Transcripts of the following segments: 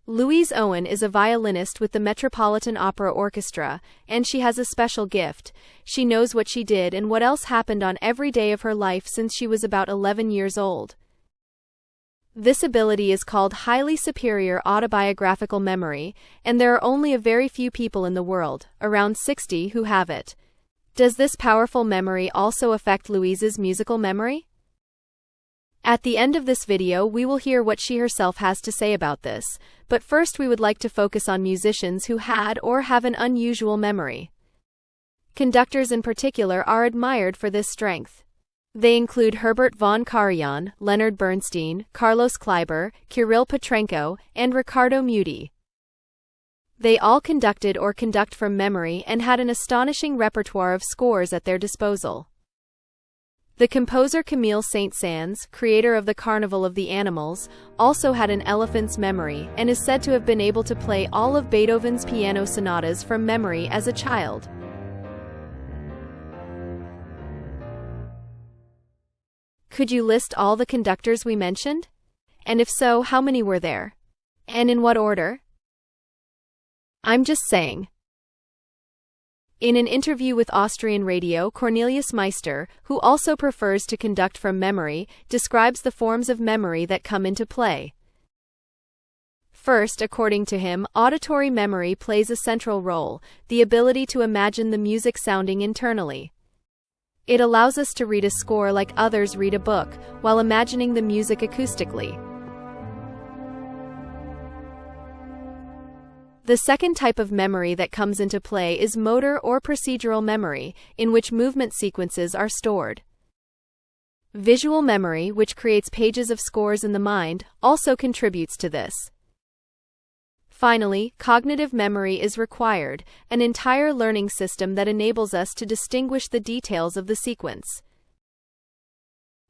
Louise Owen is a violinist with the Metropolitan Opera Orchestra, and she has a special gift. She knows what she did and what else happened on every day of her life since she was about 11 years old. This ability is called highly superior autobiographical memory, and there are only a very few people in the world, around 60, who have it. Does this powerful memory also affect Louise's musical memory? At the end of this video we will hear what she herself has to say about this, but first we would like to focus on musicians who had or have an unusual memory. Conductors in particular are admired for this strength. They include Herbert von Karajan, Leonard Bernstein, Carlos Kleiber, Kirill Petrenko, and Riccardo Muti. They all conducted or conduct from memory and had an astonishing repertoire of scores at their disposal. The composer Camille Saint-Saëns, creator of the Carnival of the Animals, also had an elephant's memory and is said to have been able to play all of Beethoven's piano sonatas from memory as a child. Could you list all the conductors we mentioned? And if so, how many were there? And in what order? I'm just saying. In an interview with Austrian radio, Cornelius Meister, who also prefers to conduct from memory, describes the forms of memory that come into play. First, according to him, auditory memory plays a central role, the ability to imagine the music sounding internally. It allows us to read a score like others read a book, while imagining the music acoustically. The second type of memory that comes into play is motor or procedural memory, in which movement sequences are stored. Visual memory, which creates pages of scores in the mind, also contributes to this. Finally, cognitive memory is required, an entire learning system that enables us to distinguish the details of the sequence.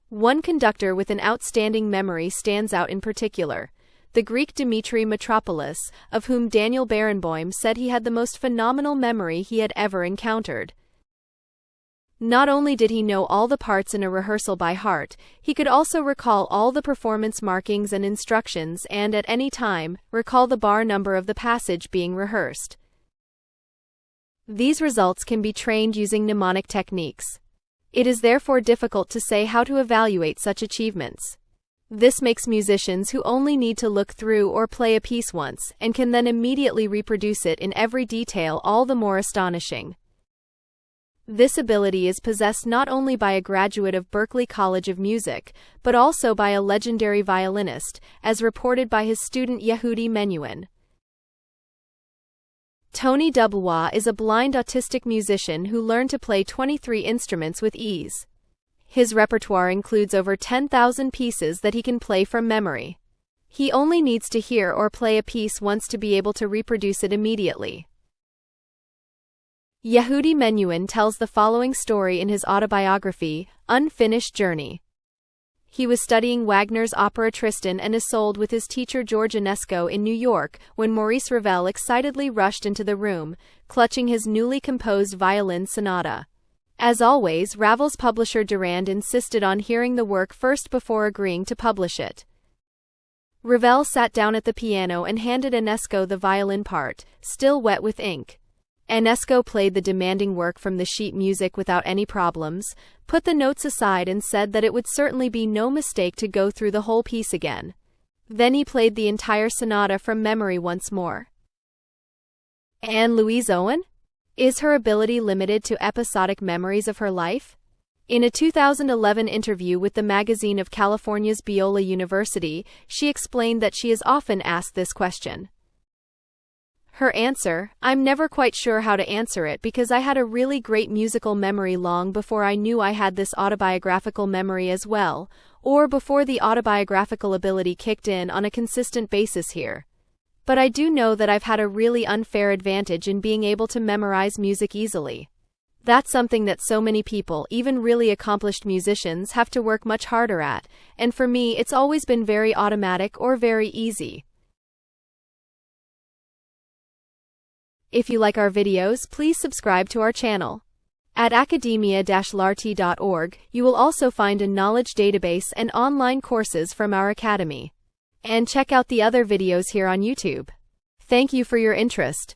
One conductor with an outstanding memory stands out in particular. The Greek Dimitri Mitropoulos, of whom Daniel Barenboim said he had the most phenomenal memory he had ever encountered. Not only did he know all the parts in a rehearsal by heart, he could also recall all the performance markings and instructions and, at any time, recall the bar number of the passage being rehearsed. These results can be trained using mnemonic techniques. It is therefore difficult to say how to evaluate such achievements. This makes musicians who only need to look through or play a piece once and can then immediately reproduce it in every detail all the more astonishing. This ability is possessed not only by a graduate of Berklee College of Music, but also by a legendary violinist, as reported by his student Yehudi Menuhin. Tony Dubois is a blind autistic musician who learned to play 23 instruments with ease. His repertoire includes over 10,000 pieces that he can play from memory. He only needs to hear or play a piece once to be able to reproduce it immediately. Yehudi Menuhin tells the following story in his autobiography, Unfinished Journey. He was studying Wagner's opera Tristan and Isolde with his teacher George Enesco in New York when Maurice Ravel excitedly rushed into the room, clutching his newly composed violin sonata. As always, Ravel's publisher Durand insisted on hearing the work first before agreeing to publish it. Ravel sat down at the piano and handed Enesco the violin part, still wet with ink. Enesco played the demanding work from the sheet music without any problems, put the notes aside and said that it would certainly be no mistake to go through the whole piece again. Then he played the entire sonata from memory once more. And Louise Owen? Is her ability limited to episodic memories of her life? In a 2011 interview with the magazine of California's Biola University, she explained that she is often asked this question. Her answer, I'm never quite sure how to answer it because I had a really great musical memory long before I knew I had this autobiographical memory as well, or before the autobiographical ability kicked in on a consistent basis here. But I do know that I've had a really unfair advantage in being able to memorize music easily. That's something that so many people, even really accomplished musicians, have to work much harder at, and for me it's always been very automatic or very easy. If you like our videos, please subscribe to our channel. At academia-larty.org, you will also find a knowledge database and online courses from our academy. And check out the other videos here on YouTube. Thank you for your interest.